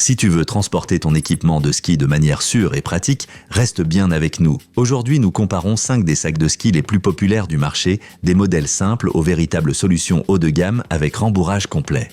Si tu veux transporter ton équipement de ski de manière sûre et pratique, reste bien avec nous. Aujourd'hui, nous comparons 5 des sacs de ski les plus populaires du marché, des modèles simples aux véritables solutions haut de gamme avec rembourrage complet.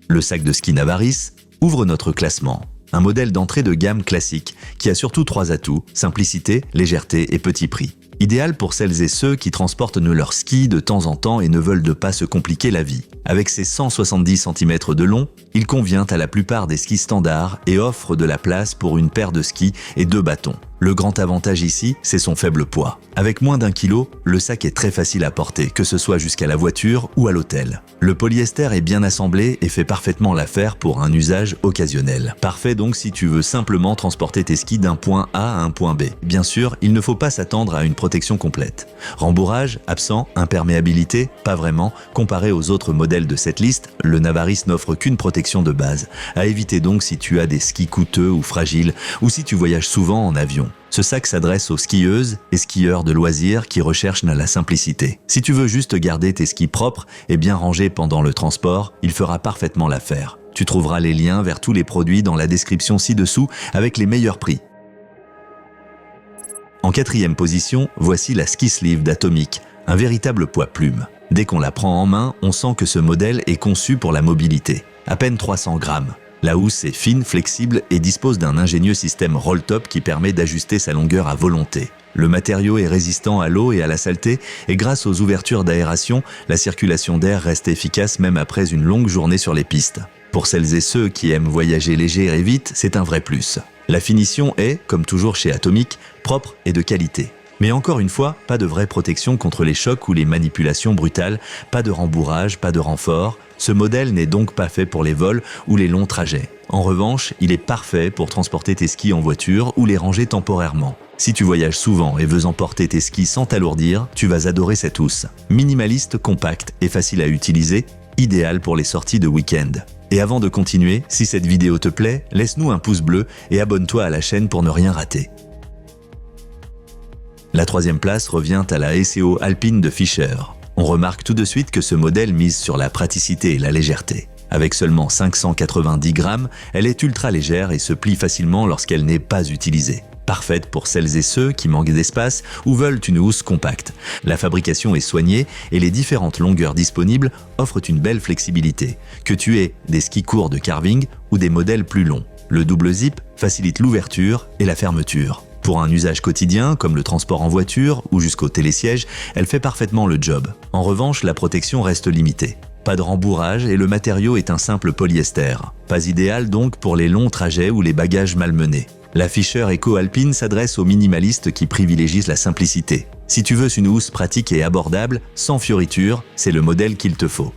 Le sac de ski Navaris ouvre notre classement. Un modèle d'entrée de gamme classique qui a surtout 3 atouts, simplicité, légèreté et petit prix. Idéal pour celles et ceux qui transportent leurs skis de temps en temps et ne veulent pas se compliquer la vie. Avec ses 170 cm de long, il convient à la plupart des skis standards et offre de la place pour une paire de skis et 2 bâtons. Le grand avantage ici, c'est son faible poids. Avec moins d'1 kg, le sac est très facile à porter, que ce soit jusqu'à la voiture ou à l'hôtel. Le polyester est bien assemblé et fait parfaitement l'affaire pour un usage occasionnel. Parfait donc si tu veux simplement transporter tes skis d'un point A à un point B. Bien sûr, il ne faut pas s'attendre à une protection complète. Rembourrage, absent, imperméabilité, pas vraiment. Comparé aux autres modèles de cette liste, le Navaris n'offre qu'une protection de base. À éviter donc si tu as des skis coûteux ou fragiles ou si tu voyages souvent en avion. Ce sac s'adresse aux skieuses et skieurs de loisirs qui recherchent la simplicité. Si tu veux juste garder tes skis propres et bien rangés pendant le transport, il fera parfaitement l'affaire. Tu trouveras les liens vers tous les produits dans la description ci-dessous avec les meilleurs prix. En 4e position, voici la Ski Sleeve d'Atomic, un véritable poids-plume. Dès qu'on la prend en main, on sent que ce modèle est conçu pour la mobilité. À peine 300 grammes. La housse est fine, flexible et dispose d'un ingénieux système roll-top qui permet d'ajuster sa longueur à volonté. Le matériau est résistant à l'eau et à la saleté et grâce aux ouvertures d'aération, la circulation d'air reste efficace même après une longue journée sur les pistes. Pour celles et ceux qui aiment voyager léger et vite, c'est un vrai plus. La finition est, comme toujours chez Atomic, propre et de qualité. Mais encore une fois, pas de vraie protection contre les chocs ou les manipulations brutales, pas de rembourrage, pas de renfort. Ce modèle n'est donc pas fait pour les vols ou les longs trajets. En revanche, il est parfait pour transporter tes skis en voiture ou les ranger temporairement. Si tu voyages souvent et veux emporter tes skis sans t'alourdir, tu vas adorer cette housse. Minimaliste, compacte et facile à utiliser, idéal pour les sorties de week-end. Et avant de continuer, si cette vidéo te plaît, laisse-nous un pouce bleu et abonne-toi à la chaîne pour ne rien rater. La 3e place revient à la SEO Alpine de Fischer. On remarque tout de suite que ce modèle mise sur la praticité et la légèreté. Avec seulement 590 grammes, elle est ultra légère et se plie facilement lorsqu'elle n'est pas utilisée. Parfaite pour celles et ceux qui manquent d'espace ou veulent une housse compacte. La fabrication est soignée et les différentes longueurs disponibles offrent une belle flexibilité, que tu aies des skis courts de carving ou des modèles plus longs. Le double zip facilite l'ouverture et la fermeture. Pour un usage quotidien, comme le transport en voiture ou jusqu'au télésiège, elle fait parfaitement le job. En revanche, la protection reste limitée. Pas de rembourrage et le matériau est un simple polyester. Pas idéal donc pour les longs trajets ou les bagages malmenés. La Fischer Eco Alpine s'adresse aux minimalistes qui privilégient la simplicité. Si tu veux une housse pratique et abordable, sans fioritures, c'est le modèle qu'il te faut.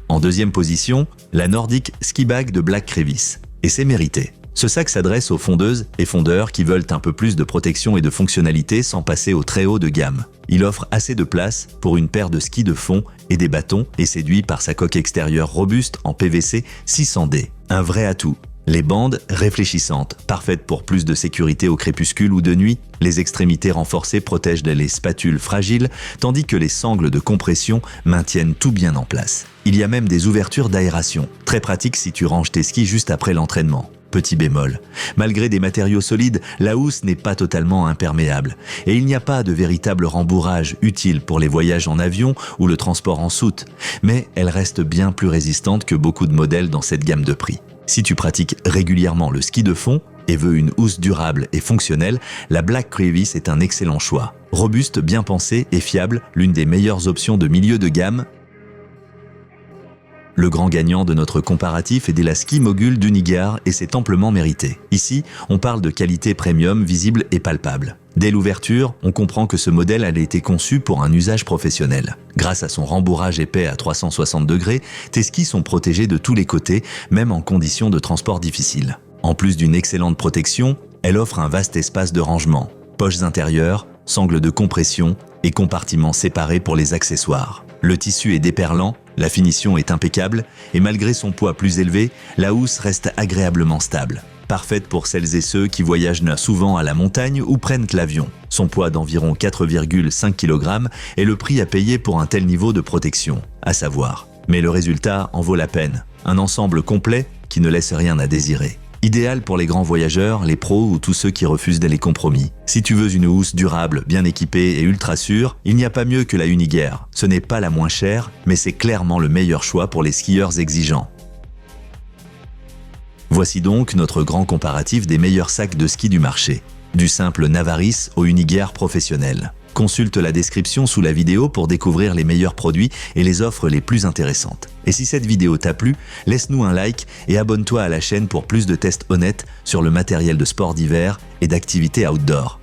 En 2e position, la Nordic Ski Bag de Black Crevice. Et c'est mérité. Ce sac s'adresse aux fondeuses et fondeurs qui veulent un peu plus de protection et de fonctionnalité sans passer au très haut de gamme. Il offre assez de place pour une paire de skis de fond et des bâtons et séduit par sa coque extérieure robuste en PVC 600D. Un vrai atout. Les bandes réfléchissantes, parfaites pour plus de sécurité au crépuscule ou de nuit. Les extrémités renforcées protègent les spatules fragiles, tandis que les sangles de compression maintiennent tout bien en place. Il y a même des ouvertures d'aération, très pratiques si tu ranges tes skis juste après l'entraînement. Petit bémol, malgré des matériaux solides, la housse n'est pas totalement imperméable et il n'y a pas de véritable rembourrage utile pour les voyages en avion ou le transport en soute, mais elle reste bien plus résistante que beaucoup de modèles dans cette gamme de prix. Si tu pratiques régulièrement le ski de fond et veux une housse durable et fonctionnelle, la Black Crevice est un excellent choix. Robuste, bien pensée et fiable, l'une des meilleures options de milieu de gamme. Le grand gagnant de notre comparatif est la Ski Mogul d'Unigar et c'est amplement mérité. Ici, on parle de qualité premium visible et palpable. Dès l'ouverture, on comprend que ce modèle a été conçu pour un usage professionnel. Grâce à son rembourrage épais à 360 degrés, tes skis sont protégés de tous les côtés, même en conditions de transport difficiles. En plus d'une excellente protection, elle offre un vaste espace de rangement, poches intérieures, sangles de compression et compartiments séparés pour les accessoires. Le tissu est déperlant, la finition est impeccable et malgré son poids plus élevé, la housse reste agréablement stable. Parfaite pour celles et ceux qui voyagent souvent à la montagne ou prennent l'avion. Son poids d'environ 4,5 kg est le prix à payer pour un tel niveau de protection, à savoir Mais le résultat en vaut la peine. Un ensemble complet qui ne laisse rien à désirer. Idéal pour les grands voyageurs, les pros ou tous ceux qui refusent les compromis. Si tu veux une housse durable, bien équipée et ultra sûre, il n'y a pas mieux que la Unigear. Ce n'est pas la moins chère, mais c'est clairement le meilleur choix pour les skieurs exigeants. Voici donc notre grand comparatif des meilleurs sacs de ski du marché. Du simple Navaris au Unigear professionnel. Consulte la description sous la vidéo pour découvrir les meilleurs produits et les offres les plus intéressantes. Et si cette vidéo t'a plu, laisse-nous un like et abonne-toi à la chaîne pour plus de tests honnêtes sur le matériel de sport d'hiver et d'activités outdoor.